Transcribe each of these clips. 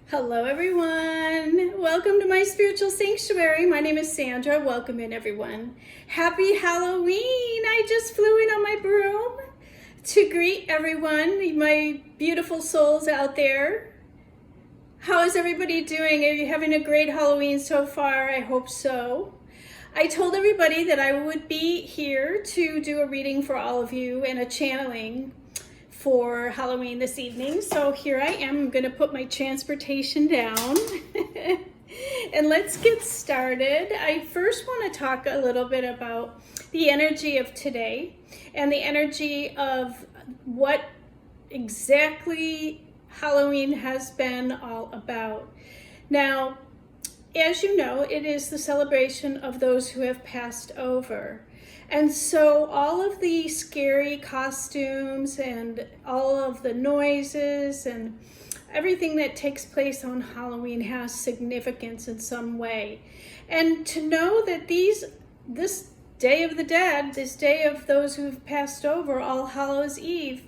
Hello everyone, welcome to my spiritual sanctuary. My name is Sandra. Welcome in everyone. Happy Halloween. I just flew in on my broom to greet everyone, my beautiful souls out there. How is everybody doing? Are you having a great Halloween so far? I hope so. I told everybody that I would be here to do a reading for all of you and a channeling for Halloween this evening. So here I am. I'm going to put my transportation down and let's get started. I first want to talk a little bit about the energy of today and the energy of what exactly Halloween has been all about. Now, as you know, it is the celebration of those who have passed over. And so all of the scary costumes and all of the noises and everything that takes place on Halloween has significance in some way. And to know that this Day of the Dead, this day of those who've passed over, All Hallows Eve,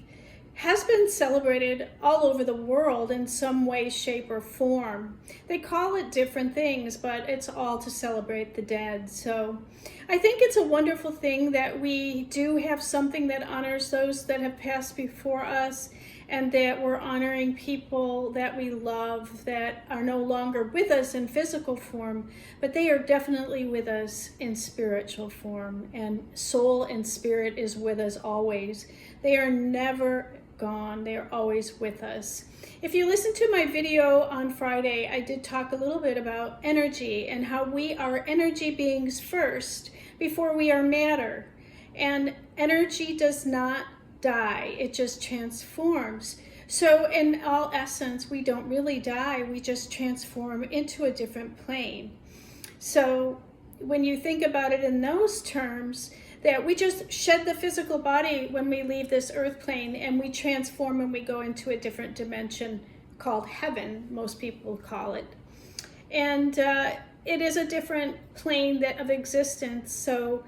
has been celebrated all over the world in some way, shape, or form. They call it different things, but it's all to celebrate the dead. So I think it's a wonderful thing that we do have something that honors those that have passed before us, and that we're honoring people that we love that are no longer with us in physical form, but they are definitely with us in spiritual form, and soul and spirit is with us always. They are never gone. They are always with us. If you listen to my video on Friday, I did talk a little bit about energy and how we are energy beings first before we are matter. And energy does not die, it just transforms. So in all essence, we don't really die, we just transform into a different plane. So when you think about it in those terms, that we just shed the physical body when we leave this earth plane, and we transform and we go into a different dimension called heaven, most people call it. And it is a different plane of existence. So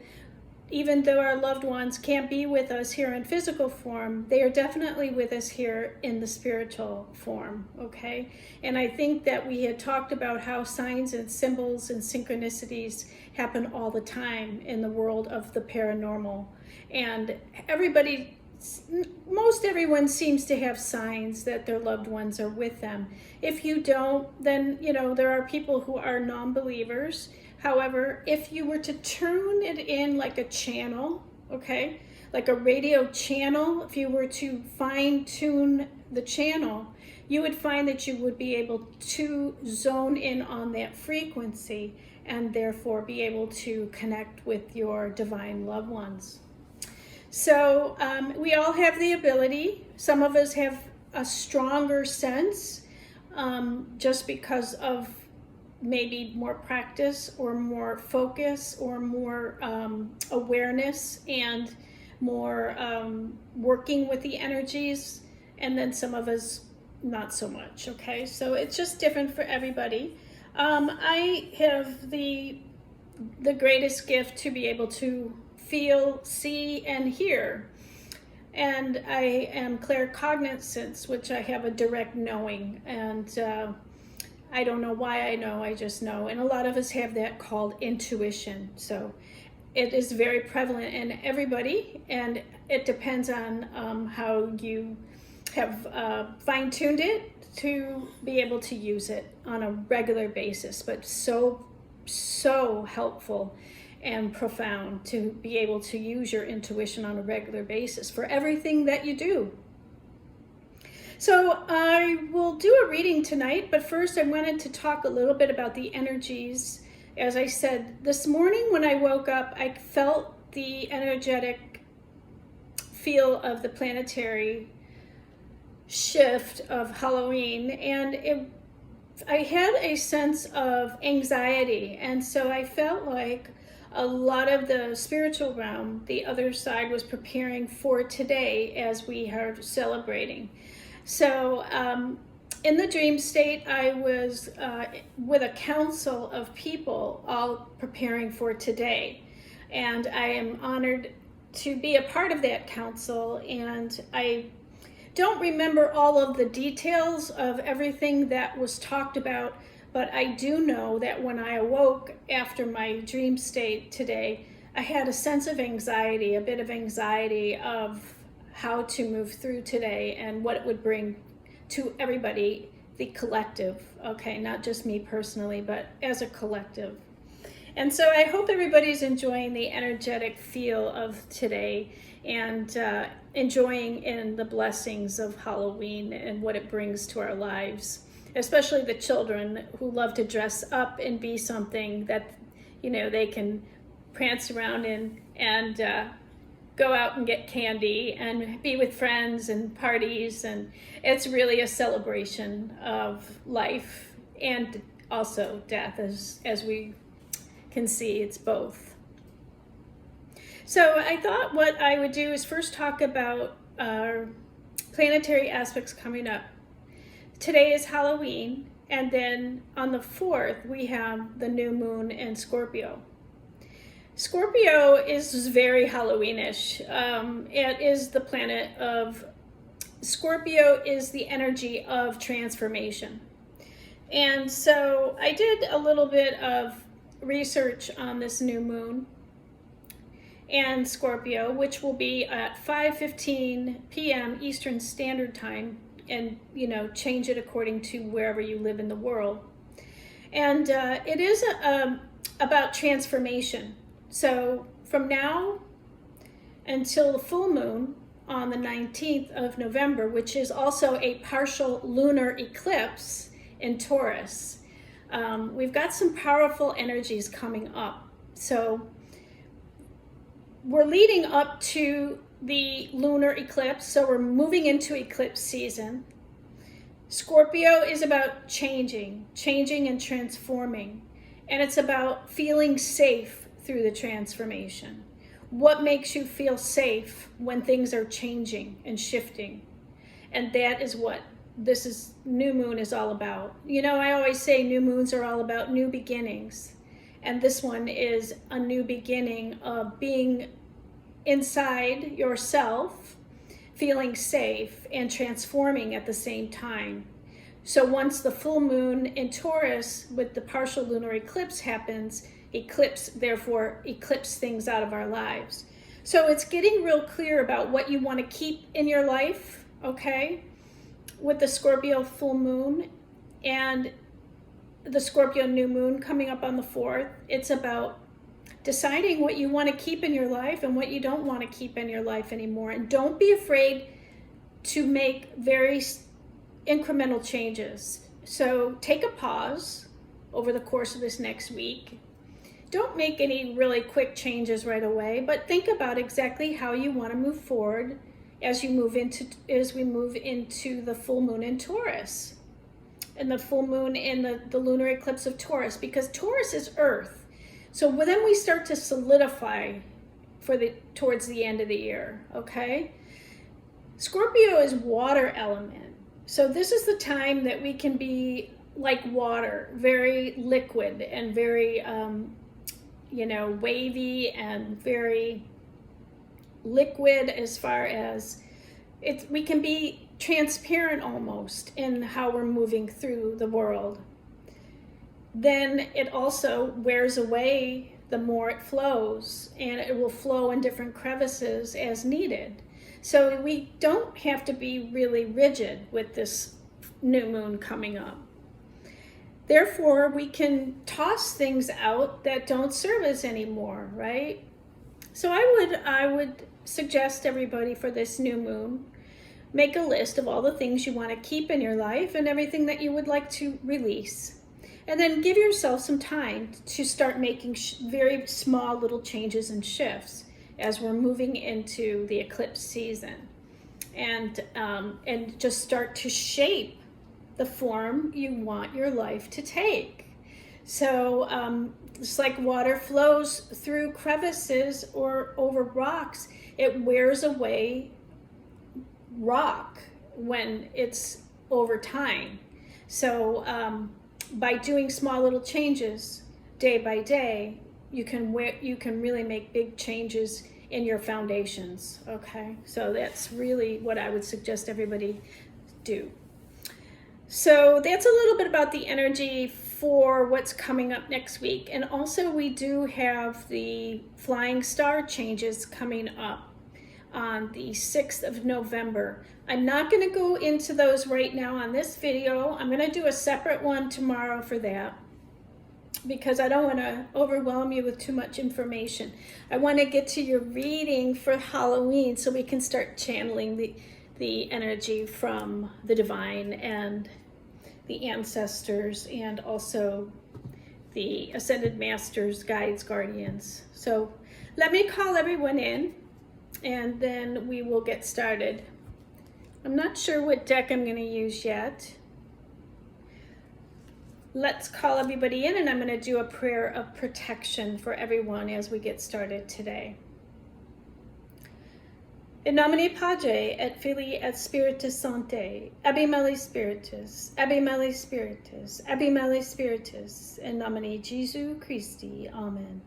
even though our loved ones can't be with us here in physical form, they are definitely with us here in the spiritual form, okay? And I think that we had talked about how signs and symbols and synchronicities happen all the time in the world of the paranormal. And most everyone seems to have signs that their loved ones are with them. If you don't, then, there are people who are non-believers. However, if you were to tune it in like a channel, okay, like a radio channel, if you were to fine tune the channel, you would find that you would be able to zone in on that frequency and therefore be able to connect with your divine loved ones. So we all have the ability. Some of us have a stronger sense just because of maybe more practice or more focus or more awareness and more working with the energies, and then some of us not so much, okay? So it's just different for everybody. I have the greatest gift to be able to feel, see, and hear. And I am claircognizance, which I have a direct knowing, and I don't know why I know, I just know. And a lot of us have that called intuition. So it is very prevalent in everybody, and it depends on how you have fine-tuned it to be able to use it on a regular basis. But so helpful and profound to be able to use your intuition on a regular basis for everything that you do. So I will do a reading tonight, but first I wanted to talk a little bit about the energies. As I said, this morning when I woke up, I felt the energetic feel of the planetary shift of Halloween, and I had a sense of anxiety, and so I felt like a lot of the spiritual realm, the other side, was preparing for today as we are celebrating. So in the dream state, I was with a council of people all preparing for today. And I am honored to be a part of that council. And I don't remember all of the details of everything that was talked about, but I do know that when I awoke after my dream state today, I had a sense of anxiety, a bit of anxiety of how to move through today and what it would bring to everybody, the collective, okay, not just me personally, but as a collective. And so I hope everybody's enjoying the energetic feel of today and enjoying in the blessings of Halloween and what it brings to our lives, especially the children who love to dress up and be something that, you know, they can prance around in and go out and get candy and be with friends and parties. And it's really a celebration of life and also death, as we can see, it's both. So I thought what I would do is first talk about our planetary aspects coming up. Today is Halloween, and then on the 4th we have the new moon in Scorpio. Scorpio is very Halloweenish. It is the planet of, Scorpio is the energy of transformation. And so I did a little bit of research on this new moon and Scorpio, which will be at 5:15 p.m. Eastern Standard Time, and you know, change it according to wherever you live in the world. And it is about transformation. So from now until the full moon on the 19th of November, which is also a partial lunar eclipse in Taurus, we've got some powerful energies coming up. So we're leading up to the lunar eclipse, so we're moving into eclipse season. Scorpio is about changing and transforming, and it's about feeling safe through the transformation. What makes you feel safe when things are changing and shifting? And that is what this new moon is all about. You know, I always say new moons are all about new beginnings. And this one is a new beginning of being inside yourself, feeling safe and transforming at the same time. So once the full moon in Taurus with the partial lunar eclipse happens, therefore eclipse things out of our lives. So it's getting real clear about what you want to keep in your life, okay? With the Scorpio full moon and the Scorpio new moon coming up on the 4th, it's about deciding what you want to keep in your life and what you don't want to keep in your life anymore. And don't be afraid to make very incremental changes. So take a pause over the course of this next week. Don't make any really quick changes right away, but think about exactly how you want to move forward as we move into the full moon in Taurus and the full moon in the lunar eclipse of Taurus, because Taurus is Earth. So then we start to solidify towards the end of the year, okay? Scorpio is water element. So this is the time that we can be like water, very liquid and very, wavy and very liquid as far as we can be transparent almost in how we're moving through the world. Then it also wears away the more it flows, and it will flow in different crevices as needed. So we don't have to be really rigid with this new moon coming up. Therefore, we can toss things out that don't serve us anymore, right? So I would suggest everybody for this new moon, make a list of all the things you want to keep in your life and everything that you would like to release. And then give yourself some time to start making very small little changes and shifts as we're moving into the eclipse season. And just start to shape the form you want your life to take. So it's like water flows through crevices or over rocks. It wears away rock when it's over time. So by doing small little changes day by day, you can really make big changes in your foundations, okay? So that's really what I would suggest everybody do. So that's a little bit about the energy for what's coming up next week. And also we do have the flying star changes coming up on the 6th of November. I'm not going to go into those right now on this video. I'm going to do a separate one tomorrow for that, because I don't want to overwhelm you with too much information. I want to get to your reading for Halloween so we can start channeling the energy from the divine and the ancestors, and also the ascended masters, guides, guardians. So let me call everyone in and then we will get started. I'm not sure what deck I'm going to use yet. Let's call everybody in, and I'm going to do a prayer of protection for everyone as we get started today. In nomine Patri et Filii et Spiritus Sancti, Abimeli Spiritus, Abimeli Spiritus, Abimeli Spiritus, in nomine Jesu Christi. Amen.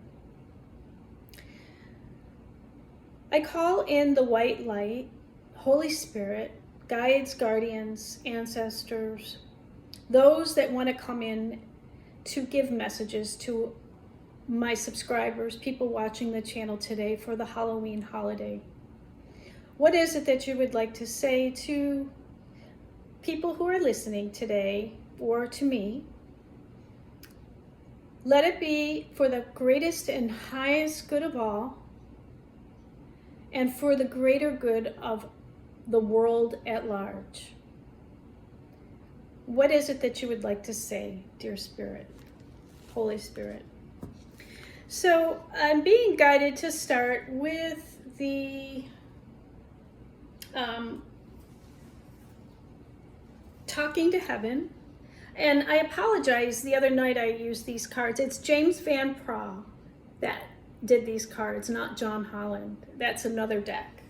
I call in the white light, Holy Spirit, guides, guardians, ancestors, those that want to come in to give messages to my subscribers, people watching the channel today for the Halloween holiday. What is it that you would like to say to people who are listening today, or to me? Let it be for the greatest and highest good of all, and for the greater good of the world at large. What is it that you would like to say, dear Spirit, Holy Spirit? So I'm being guided to start with the Talking to Heaven. And I apologize, the other night I used these cards. It's James Van Praagh that did these cards, not John Holland. That's another deck.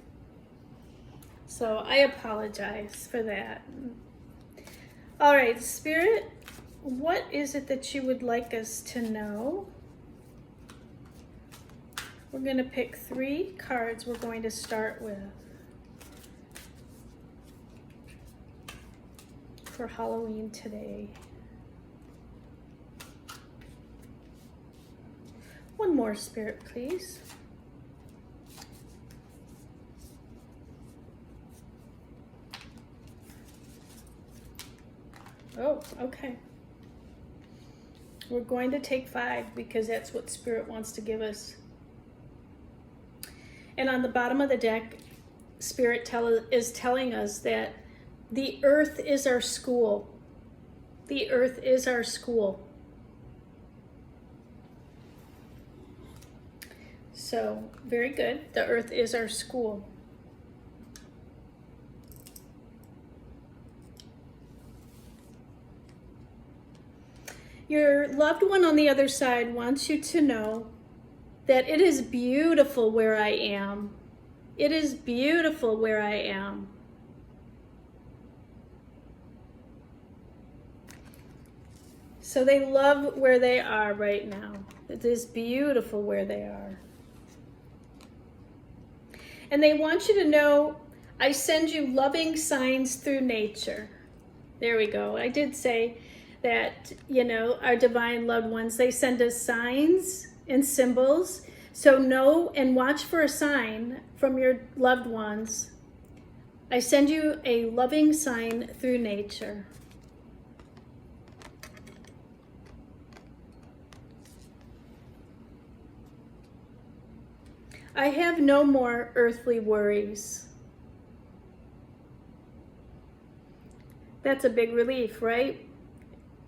So I apologize for that. All right, Spirit, what is it that you would like us to know? We're going to pick 3 cards we're going to start with for Halloween today. One more, Spirit, please. Oh, okay. We're going to take 5 because that's what Spirit wants to give us. And on the bottom of the deck, Spirit is telling us that the earth is our school. The earth is our school. So, very good. The earth is our school. Your loved one on the other side wants you to know that it is beautiful where I am. It is beautiful where I am. So they love where they are right now. It is beautiful where they are. And they want you to know, I send you loving signs through nature. There we go. I did say that, you know, our divine loved ones, they send us signs and symbols. So know and watch for a sign from your loved ones. I send you a loving sign through nature. I have no more earthly worries. That's a big relief, right?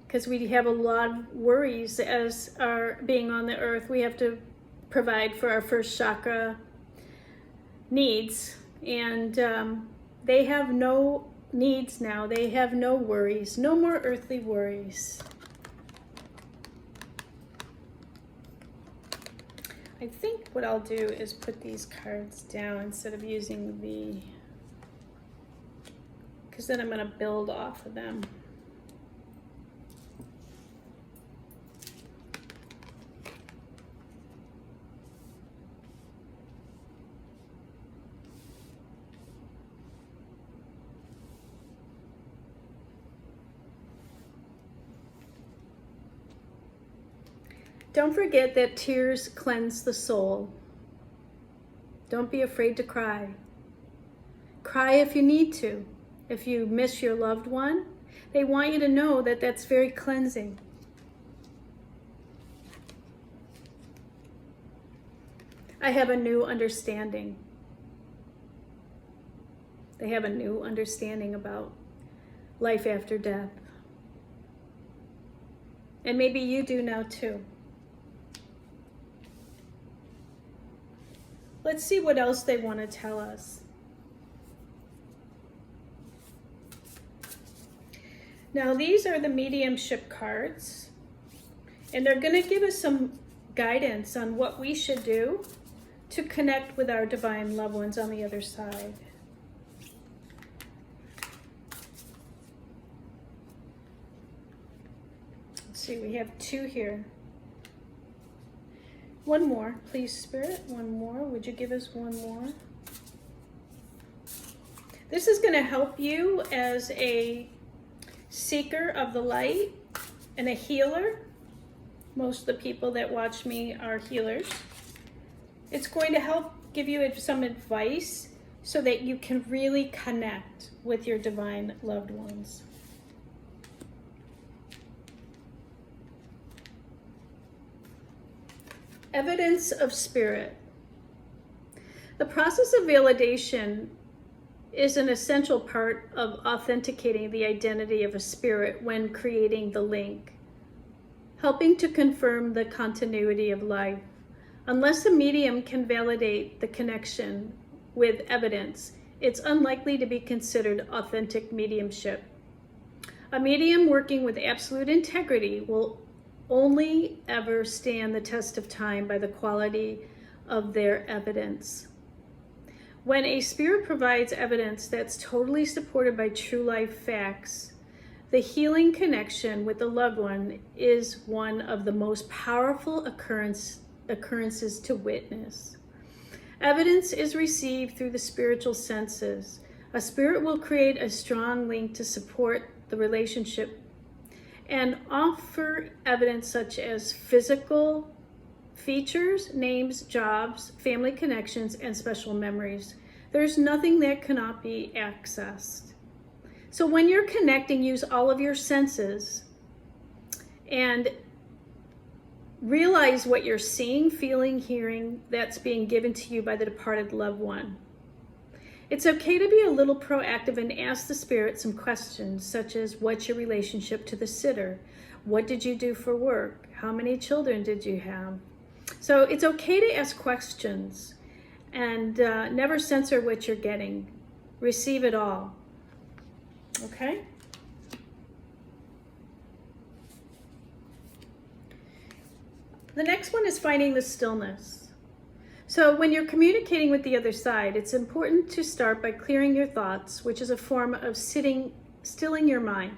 Because we have a lot of worries as our being on the earth. We have to provide for our first chakra needs, and they have no needs now. They have no worries, no more earthly worries. I think what I'll do is put these cards down instead of using the, because then I'm going to build off of them. Don't forget that tears cleanse the soul. Don't be afraid to cry. Cry if you need to. If you miss your loved one, they want you to know that that's very cleansing. I have a new understanding. They have a new understanding about life after death. And maybe you do now too. Let's see what else they want to tell us. Now these are the mediumship cards, and they're going to give us some guidance on what we should do to connect with our divine loved ones on the other side. Let's see, we have 2 here. One more, please, Spirit. One more. Would you give us one more? This is going to help you as a seeker of the light and a healer. Most of the people that watch me are healers. It's going to help give you some advice so that you can really connect with your divine loved ones. Evidence of spirit. The process of validation is an essential part of authenticating the identity of a spirit when creating the link, helping to confirm the continuity of life. Unless a medium can validate the connection with evidence, it's unlikely to be considered authentic mediumship. A medium working with absolute integrity will only ever stand the test of time by the quality of their evidence. When a spirit provides evidence that's totally supported by true life facts, the healing connection with the loved one is one of the most powerful occurrences to witness. Evidence is received through the spiritual senses. A spirit will create a strong link to support the relationship and offer evidence such as physical features, names, jobs, family connections, and special memories. There's nothing that cannot be accessed. So when you're connecting, use all of your senses and realize what you're seeing, feeling, hearing that's being given to you by the departed loved one. It's okay to be a little proactive and ask the spirit some questions, such as, what's your relationship to the sitter? What did you do for work? How many children did you have? So it's okay to ask questions and never censor what you're getting. Receive it all. Okay? The next one is finding the stillness. So when you're communicating with the other side, it's important to start by clearing your thoughts, which is a form of stilling your mind.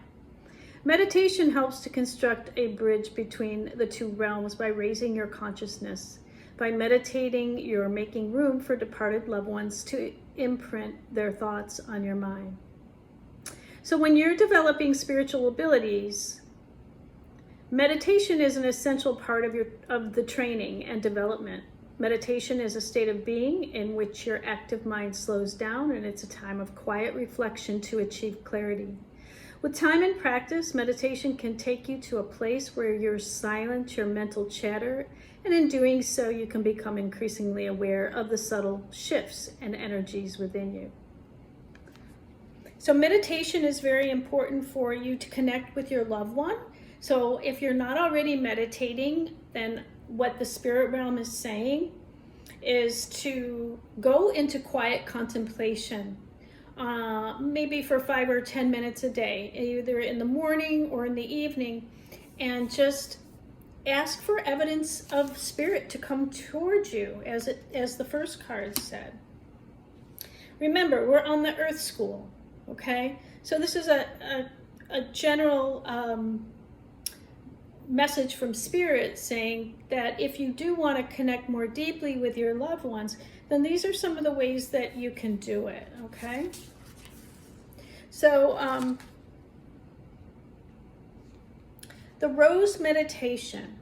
Meditation helps to construct a bridge between the two realms by raising your consciousness. By meditating, you're making room for departed loved ones to imprint their thoughts on your mind. So when you're developing spiritual abilities, meditation is an essential part of the training and development. Meditation is a state of being in which your active mind slows down, and it's a time of quiet reflection to achieve clarity. With time and practice, meditation can take you to a place where you silence your mental chatter, and in doing so, you can become increasingly aware of the subtle shifts and energies within you. So meditation is very important for you to connect with your loved one. So if you're not already meditating, then what the spirit realm is saying is to go into quiet contemplation, maybe for 5 or 10 minutes a day, either in the morning or in the evening, and just ask for evidence of spirit to come towards you, as the first card said. Remember, we're on the Earth School, okay? So this is a general message from Spirit saying that if you do want to connect more deeply with your loved ones, then these are some of the ways that you can do it, okay? So the rose meditation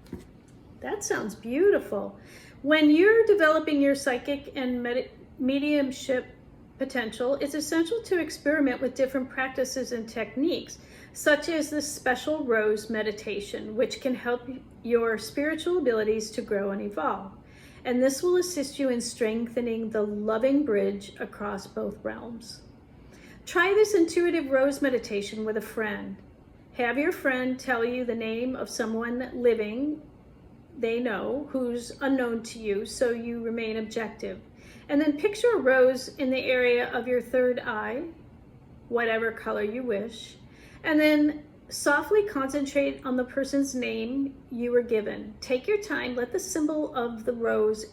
That sounds beautiful. When you're developing your psychic and mediumship potential, it's essential to experiment with different practices and techniques, such as the special rose meditation, which can help your spiritual abilities to grow and evolve. And this will assist you in strengthening the loving bridge across both realms. Try this intuitive rose meditation with a friend. Have your friend tell you the name of someone living they know who's unknown to you, so you remain objective. And then picture a rose in the area of your third eye, whatever color you wish, and then softly concentrate on the person's name you were given. Take your time, let the symbol of the rose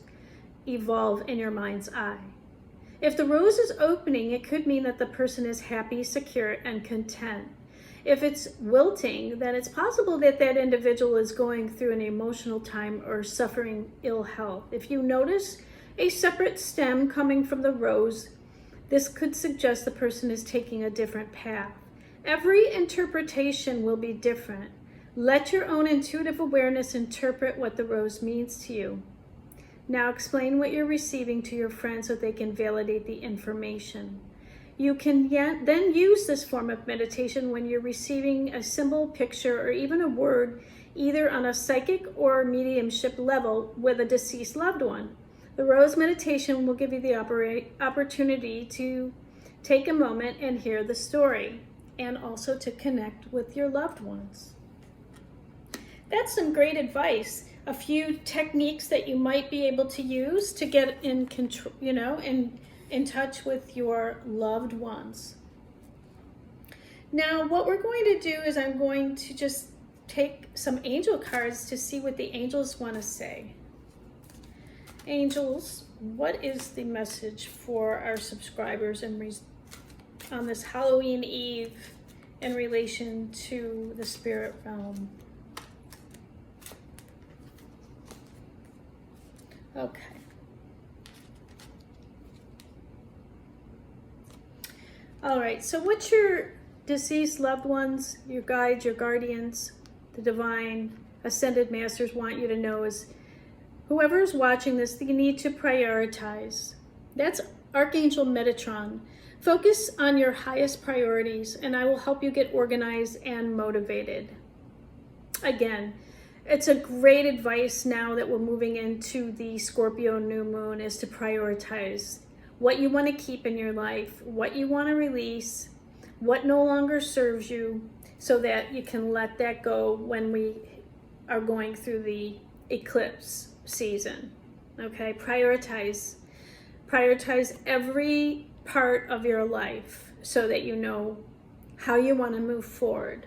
evolve in your mind's eye. If the rose is opening, it could mean that the person is happy, secure, and content. If it's wilting, then it's possible that that individual is going through an emotional time or suffering ill health. If you notice a separate stem coming from the rose, this could suggest the person is taking a different path. Every interpretation will be different. Let your own intuitive awareness interpret what the rose means to you. Now explain what you're receiving to your friends so they can validate the information. You can then use this form of meditation when you're receiving a symbol, picture, or even a word, either on a psychic or mediumship level with a deceased loved one. The rose meditation will give you the opportunity to take a moment and hear the story, and also to connect with your loved ones. That's some great advice. A few techniques that you might be able to use to get in control, in touch with your loved ones. Now, what we're going to do is I'm going to just take some angel cards to see what the angels want to say. Angels, what is the message for our subscribers on this Halloween Eve in relation to the spirit realm? Okay. All right, so what your deceased loved ones, your guides, your guardians, the divine ascended masters want you to know is, whoever is watching this, you need to prioritize. That's Archangel Metatron. Focus on your highest priorities, and I will help you get organized and motivated. Again, it's a great advice now that we're moving into the Scorpio new moon, is to prioritize what you want to keep in your life, what you want to release, what no longer serves you, so that you can let that go when we are going through the eclipse season. Okay, prioritize every part of your life so that you know how you want to move forward.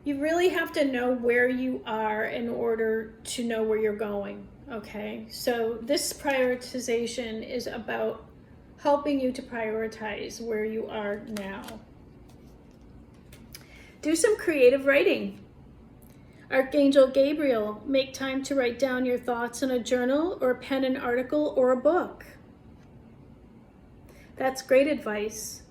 You really have to know where you are in order to know where you're going. Okay, so this prioritization is about helping you to prioritize where you are now. Do some creative writing. Archangel Gabriel, make time to write down your thoughts in a journal or pen an article or a book. That's great advice.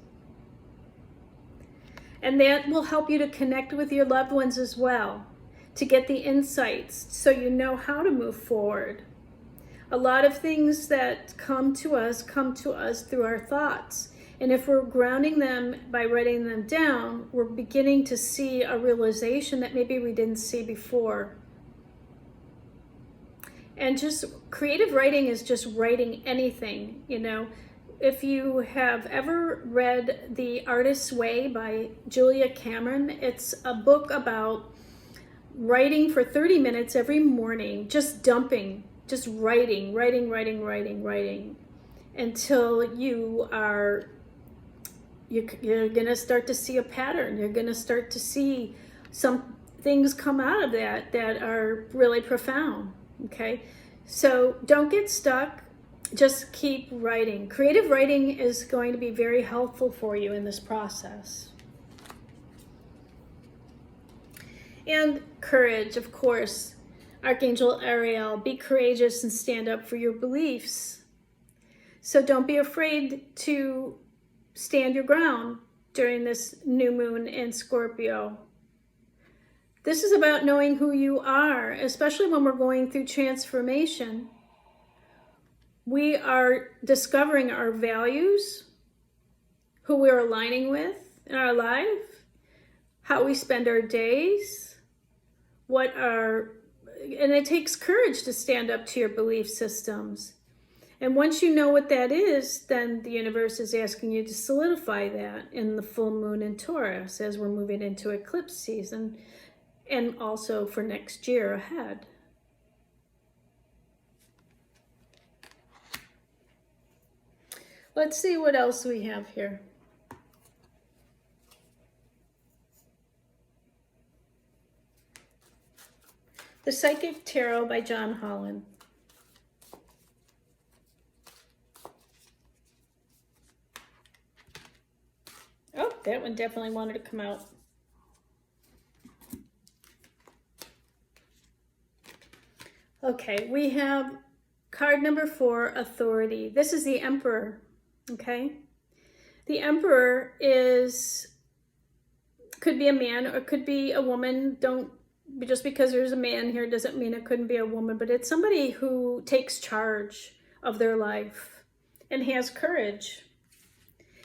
And that will help you to connect with your loved ones as well, to get the insights so you know how to move forward. A lot of things that come to us through our thoughts. And if we're grounding them by writing them down, we're beginning to see a realization that maybe we didn't see before. And just creative writing is just writing anything, If you have ever read The Artist's Way by Julia Cameron, it's a book about writing for 30 minutes every morning, just writing until you're going to start to see a pattern. You're going to start to see some things come out of that are really profound. Okay, so don't get stuck. Just keep writing. Creative writing is going to be very helpful for you in this process. And courage, of course. Archangel Ariel, be courageous and stand up for your beliefs. So don't be afraid to stand your ground during this new moon in Scorpio. This is about knowing who you are, especially when we're going through transformation. We are discovering our values, who we're aligning with in our life, how we spend our days, and it takes courage to stand up to your belief systems. And once you know what that is, then the universe is asking you to solidify that in the full moon in Taurus as we're moving into eclipse season, and also for next year ahead. Let's see what else we have here. The Psychic Tarot by John Holland. Oh, that one definitely wanted to come out. Okay, we have card number 4, Authority. This is the Emperor, okay? The Emperor could be a man or could be a woman. Just because there's a man here doesn't mean it couldn't be a woman, but it's somebody who takes charge of their life and has courage.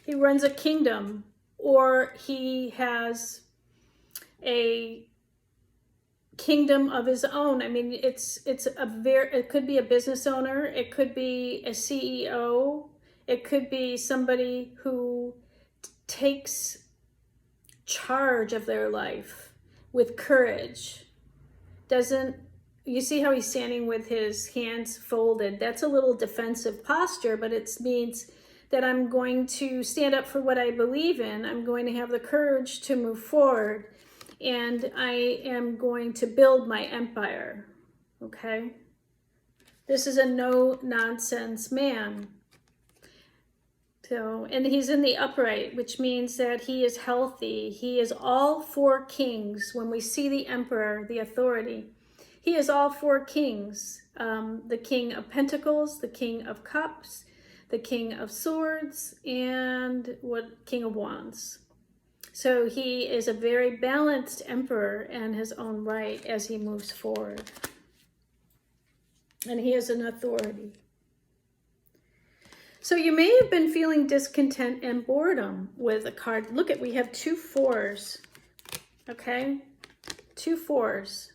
He runs a kingdom, or he has a kingdom of his own. I mean, it could be a business owner, it could be a CEO, it could be somebody who takes charge of their life with courage. You see how he's standing with his hands folded? That's a little defensive posture, but it means that I'm going to stand up for what I believe in. I'm going to have the courage to move forward, and I am going to build my empire, okay? This is a no-nonsense man. And he's in the upright, which means that he is healthy. He is all 4 kings. When we see the Emperor, the Authority, he is all 4 kings. The King of Pentacles, the King of Cups, the King of Swords, and King of Wands. So he is a very balanced emperor in his own right as he moves forward. And he is an authority. So you may have been feeling discontent and boredom with a card. Look we have 2 4s, okay? 2 4s.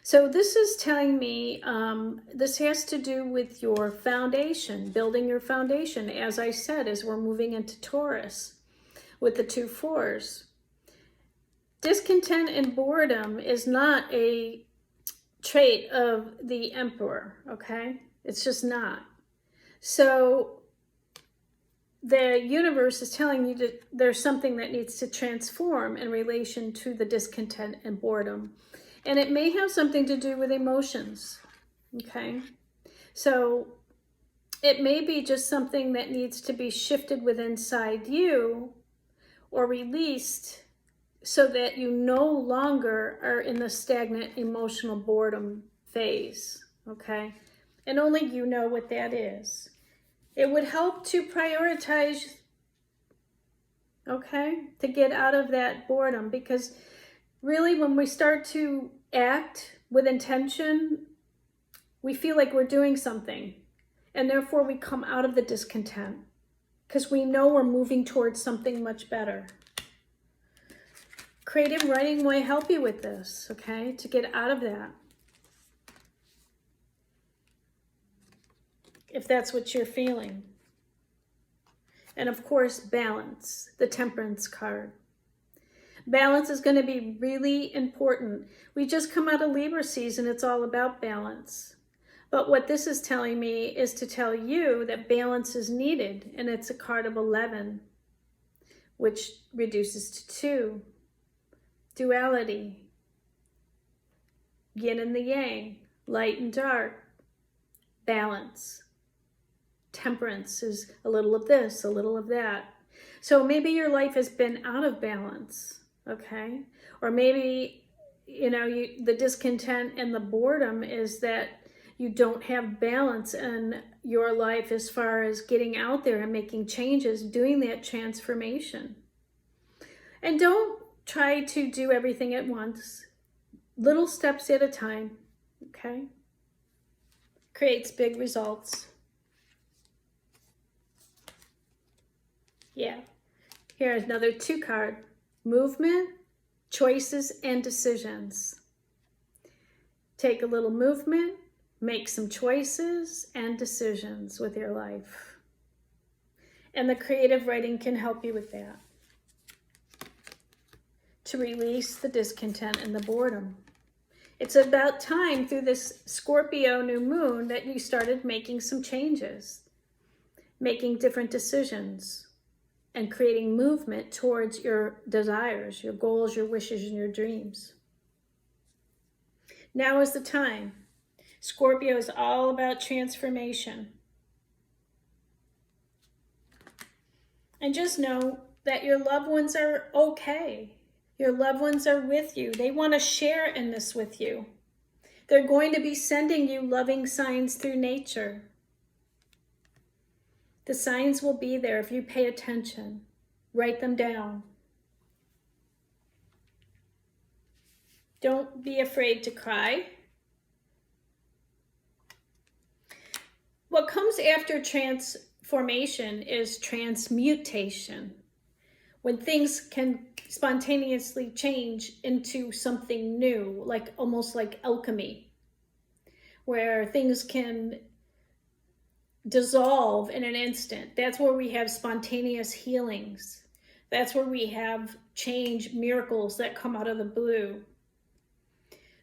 So this is telling me, this has to do with your foundation, building your foundation, as I said, as we're moving into Taurus with the 2 4s. Discontent and boredom is not a trait of the Emperor, okay? It's just not. So the universe is telling you that there's something that needs to transform in relation to the discontent and boredom. And it may have something to do with emotions, okay? So it may be just something that needs to be shifted within inside you or released so that you no longer are in the stagnant emotional boredom phase, okay? And only you know what that is. It would help to prioritize, okay, to get out of that boredom, because really when we start to act with intention, we feel like we're doing something, and therefore we come out of the discontent because we know we're moving towards something much better. Creative writing will help you with this, okay, to get out of that. If that's what you're feeling. And of course, balance, the Temperance card. Balance is going to be really important. We just come out of Libra season, it's all about balance. But what this is telling me is to tell you that balance is needed, and it's a card of 11, which reduces to 2. Duality, yin and the yang, light and dark, balance. Temperance is a little of this, a little of that. So maybe your life has been out of balance, okay? Or maybe, the discontent and the boredom is that you don't have balance in your life as far as getting out there and making changes, doing that transformation. And don't try to do everything at once. little steps at a time, okay? Creates big results. Yeah. Here's another 2 card. Movement, choices, and decisions. Take a little movement, make some choices and decisions with your life. And the creative writing can help you with that. To release the discontent and the boredom. It's about time through this Scorpio new moon that you started making some changes, making different decisions, and creating movement towards your desires, your goals, your wishes, and your dreams. Now is the time. Scorpio is all about transformation. And just know that your loved ones are okay. Your loved ones are with you. They want to share in this with you. They're going to be sending you loving signs through nature. The signs will be there if you pay attention. Write them down. Don't be afraid to cry. What comes after transformation is transmutation. When things can spontaneously change into something new, like almost like alchemy, where things can dissolve in an instant. That's where we have spontaneous healings. That's where we have change, miracles that come out of the blue.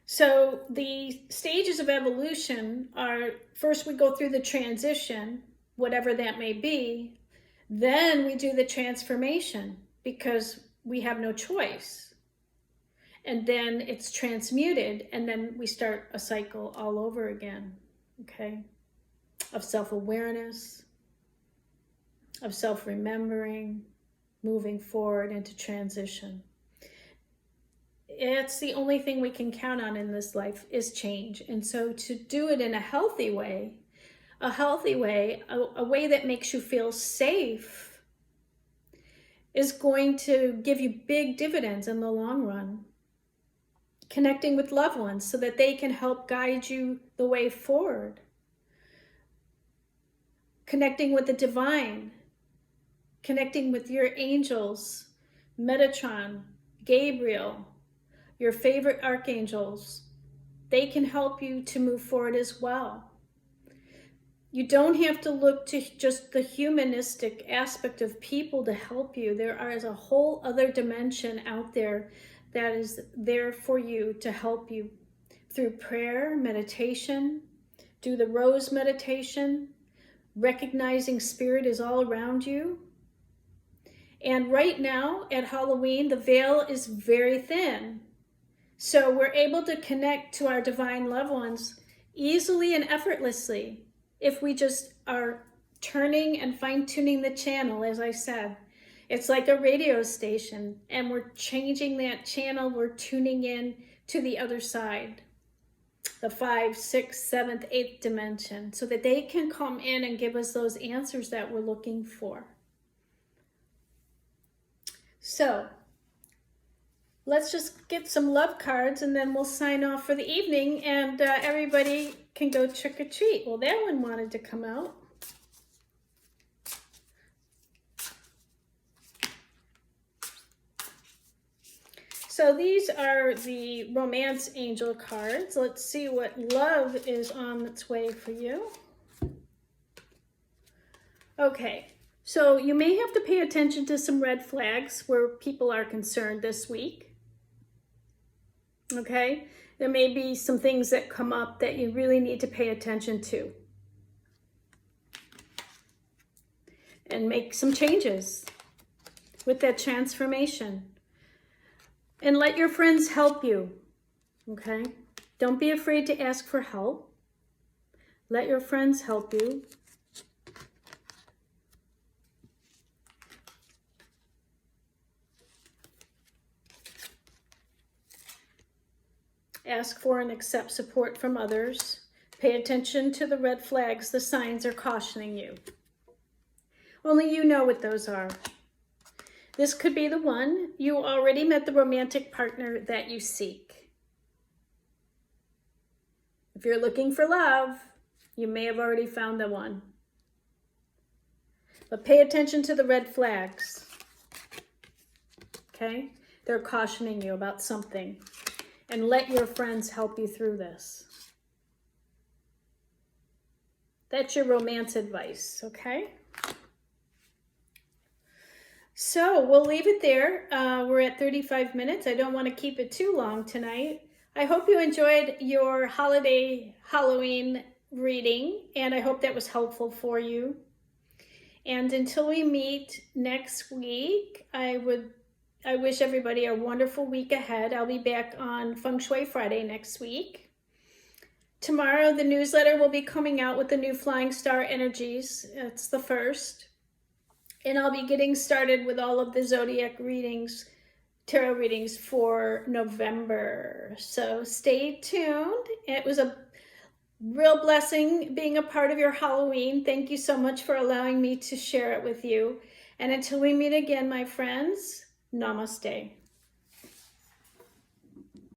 So the stages of evolution are, first we go through the transition, whatever that may be, then we do the transformation because we have no choice. And then it's transmuted, and then we start a cycle all over again, okay? Of self-awareness, of self-remembering, moving forward into transition. It's the only thing we can count on in this life is change. And so to do it in a healthy way, a way that makes you feel safe, is going to give you big dividends in the long run. Connecting with loved ones so that they can help guide you the way forward. Connecting with the divine. Connecting with your angels, Metatron, Gabriel, your favorite archangels. They can help you to move forward as well. You don't have to look to just the humanistic aspect of people to help you. There is a whole other dimension out there that is there for you to help you through prayer, meditation, do the rose meditation, recognizing spirit is all around you. And right now at Halloween, the veil is very thin. So we're able to connect to our divine loved ones easily and effortlessly if we just are turning and fine-tuning the channel, as I said. It's like a radio station, and we're changing that channel. We're tuning in to the other side, the 5th, 6th, 7th, 8th dimension, so that they can come in and give us those answers that we're looking for. So let's just get some love cards, and then we'll sign off for the evening, and everybody can go trick or treat. Well, that one wanted to come out. So these are the romance angel cards. Let's see what love is on its way for you. Okay, so you may have to pay attention to some red flags where people are concerned this week. Okay, there may be some things that come up that you really need to pay attention to and make some changes with that transformation. And let your friends help you, okay? Don't be afraid to ask for help. Let your friends help you. Ask for and accept support from others. Pay attention to the red flags. The signs are cautioning you. Only you know what those are. This could be the one. You already met the romantic partner that you seek. If you're looking for love, you may have already found the one. But pay attention to the red flags. Okay? They're cautioning you about something. And let your friends help you through this. That's your romance advice, okay? So we'll leave it there. We're at 35 minutes. I don't want to keep it too long tonight. I hope you enjoyed your holiday Halloween reading, and I hope that was helpful for you. And until we meet next week, I wish everybody a wonderful week ahead. I'll be back on Feng Shui Friday next week. Tomorrow, the newsletter will be coming out with the new Flying Star Energies. It's the first. And I'll be getting started with all of the zodiac readings, tarot readings for November. So stay tuned. It was a real blessing being a part of your Halloween. Thank you so much for allowing me to share it with you. And until we meet again, my friends, Namaste.